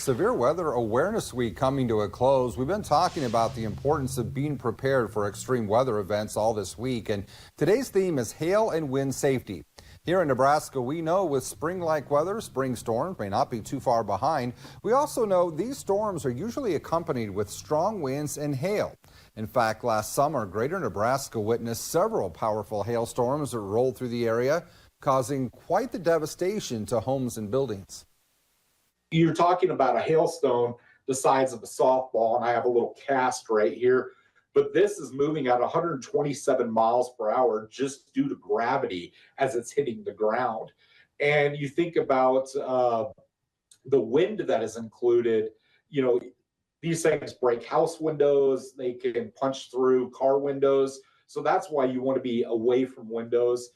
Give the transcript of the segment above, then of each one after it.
Severe Weather Awareness Week coming to a close. We've been talking about the importance of being prepared for extreme weather events all this week, and today's theme is hail and wind safety. Here in Nebraska, we know with spring-like weather, spring storms may not be too far behind. We also know these storms are usually accompanied with strong winds and hail. In fact, last summer, greater Nebraska witnessed several powerful hailstorms that rolled through the area, causing quite the devastation to homes and buildings. You're talking about a hailstone the size of a softball, and I have a little cast right here, but this is moving at 127 miles per hour just due to gravity as it's hitting the ground. And you think about the wind that is included, you know, these things break house windows, they can punch through car windows. So that's why you want to be away from windows.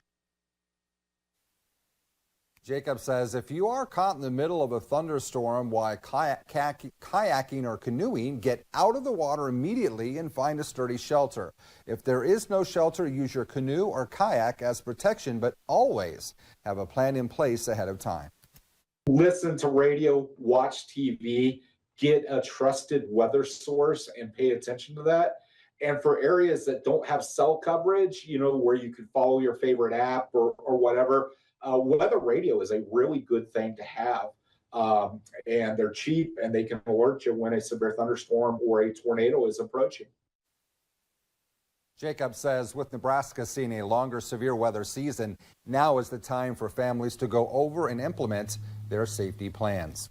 Jacob says if you are caught in the middle of a thunderstorm while kayaking or canoeing, get out of the water immediately and find a sturdy shelter. If there is no shelter, use your canoe or kayak as protection, but always have a plan in place ahead of time. Listen to radio, watch TV, get a trusted weather source and pay attention to that. And for areas that don't have cell coverage, you know, where you can follow your favorite app or whatever, weather radio is a really good thing to have. And they're cheap and they can alert you when a severe thunderstorm or a tornado is approaching. Jacob says with Nebraska seeing a longer severe weather season, now is the time for families to go over and implement their safety plans.